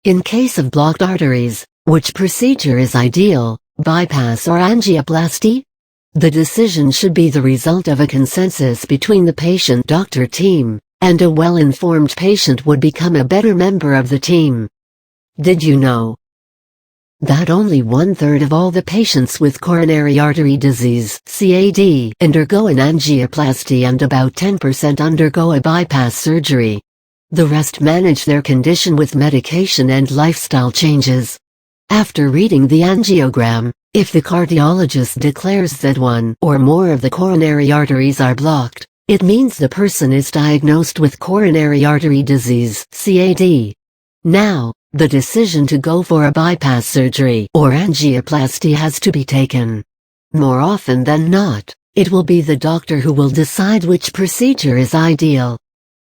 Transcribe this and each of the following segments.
In case of blocked arteries, which procedure is ideal, bypass or angioplasty? The decision should be the result of a consensus between the patient-doctor team, and a well-informed patient would become a better member of the team. Did you know that only 1/3 of all the patients with coronary artery disease (CAD) undergo an angioplasty and about 10% undergo a bypass surgery? The rest manage their condition with medication and lifestyle changes. After reading the angiogram, if the cardiologist declares that one or more of the coronary arteries are blocked, it means the person is diagnosed with coronary artery disease (CAD). Now, the decision to go for a bypass surgery or angioplasty has to be taken. More often than not, it will be the doctor who will decide which procedure is ideal.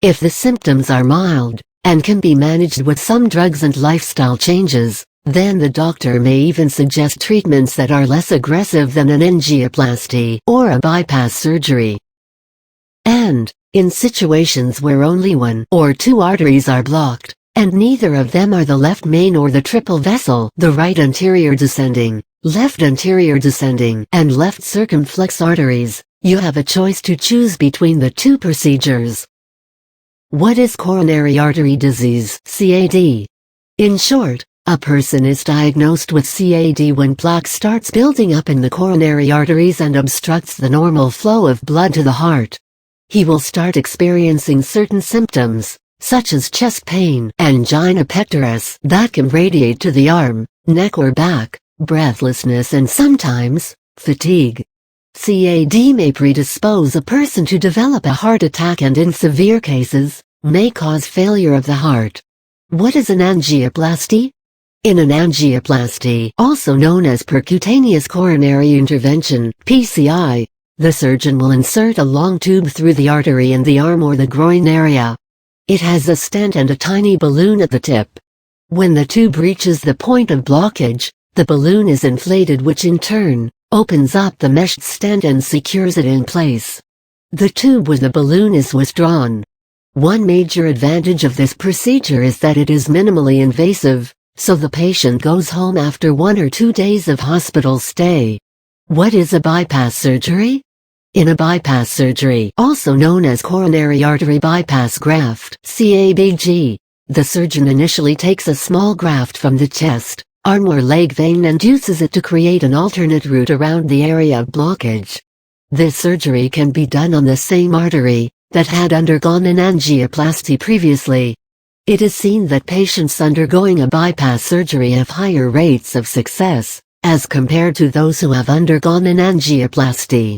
If the symptoms are mild, and can be managed with some drugs and lifestyle changes, then the doctor may even suggest treatments that are less aggressive than an angioplasty or a bypass surgery. And, in situations where only one or two arteries are blocked, and neither of them are the left main or the triple vessel, the right anterior descending, left anterior descending, and left circumflex arteries, you have a choice to choose between the two procedures. What is coronary artery disease (CAD)? In short, a person is diagnosed with CAD when plaque starts building up in the coronary arteries and obstructs the normal flow of blood to the heart. He will start experiencing certain symptoms, such as chest pain, angina pectoris that can radiate to the arm, neck or back, breathlessness and sometimes, fatigue. CAD may predispose a person to develop a heart attack and in severe cases, may cause failure of the heart. What is an angioplasty? In an angioplasty, also known as percutaneous coronary intervention, PCI, the surgeon will insert a long tube through the artery in the arm or the groin area. It has a stent and a tiny balloon at the tip. When the tube reaches the point of blockage, the balloon is inflated, which in turn opens up the meshed stent and secures it in place. The tube with the balloon is withdrawn. One major advantage of this procedure is that it is minimally invasive, so the patient goes home after 1 or 2 days of hospital stay. What is a bypass surgery? In a bypass surgery, also known as coronary artery bypass graft (CABG), the surgeon initially takes a small graft from the chest, arm or leg vein and uses it to create an alternate route around the area of blockage. This surgery can be done on the same artery that had undergone an angioplasty previously. It is seen that patients undergoing a bypass surgery have higher rates of success, as compared to those who have undergone an angioplasty.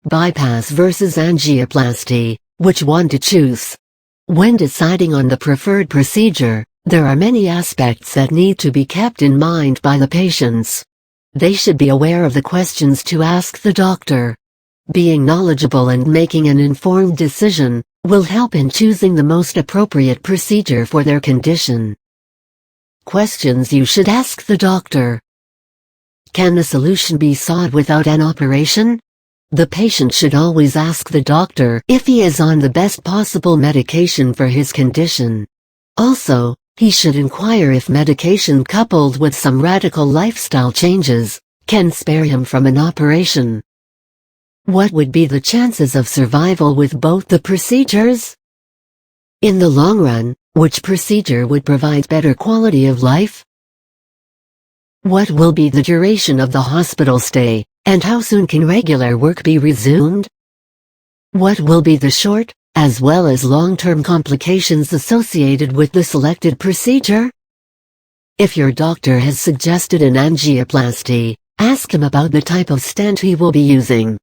Bypass versus angioplasty, which one to choose? When deciding on the preferred procedure, there are many aspects that need to be kept in mind by the patients. They should be aware of the questions to ask the doctor. Being knowledgeable and making an informed decision will help in choosing the most appropriate procedure for their condition. Questions you should ask the doctor. Can a solution be sought without an operation? The patient should always ask the doctor if he is on the best possible medication for his condition. Also, he should inquire if medication coupled with some radical lifestyle changes can spare him from an operation. What would be the chances of survival with both the procedures? In the long run, which procedure would provide better quality of life? What will be the duration of the hospital stay, and how soon can regular work be resumed? What will be the short, as well as long-term complications associated with the selected procedure? If your doctor has suggested an angioplasty, ask him about the type of stent he will be using.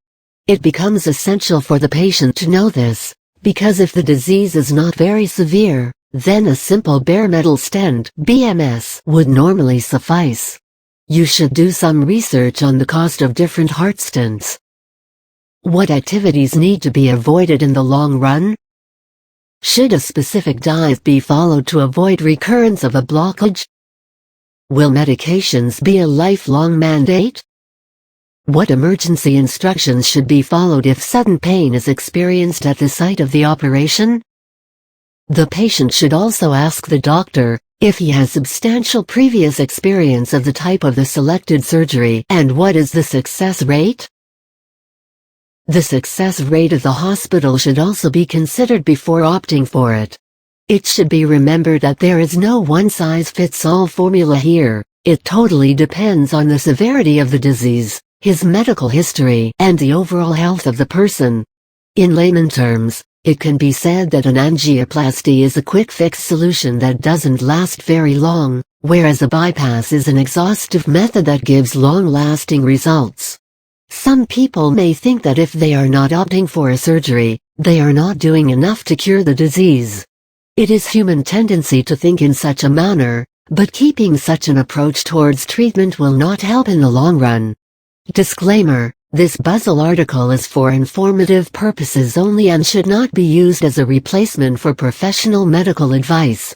It becomes essential for the patient to know this, because if the disease is not very severe, then a simple bare metal stent (BMS) would normally suffice. You should do some research on the cost of different heart stents. What activities need to be avoided in the long run? Should a specific diet be followed to avoid recurrence of a blockage? Will medications be a lifelong mandate? What emergency instructions should be followed if sudden pain is experienced at the site of the operation? The patient should also ask the doctor If he has substantial previous experience of the type of the selected surgery. And what is the success rate? The success rate of the hospital should also be considered before opting for it. It should be remembered that there is no one-size-fits-all formula here. It totally depends on the severity of the disease, his medical history, and the overall health of the person. In layman terms, it can be said that an angioplasty is a quick-fix solution that doesn't last very long, whereas a bypass is an exhaustive method that gives long-lasting results. Some people may think that if they are not opting for a surgery, they are not doing enough to cure the disease. It is human tendency to think in such a manner, but keeping such an approach towards treatment will not help in the long run. Disclaimer: this Buzzle article is for informative purposes only and should not be used as a replacement for professional medical advice.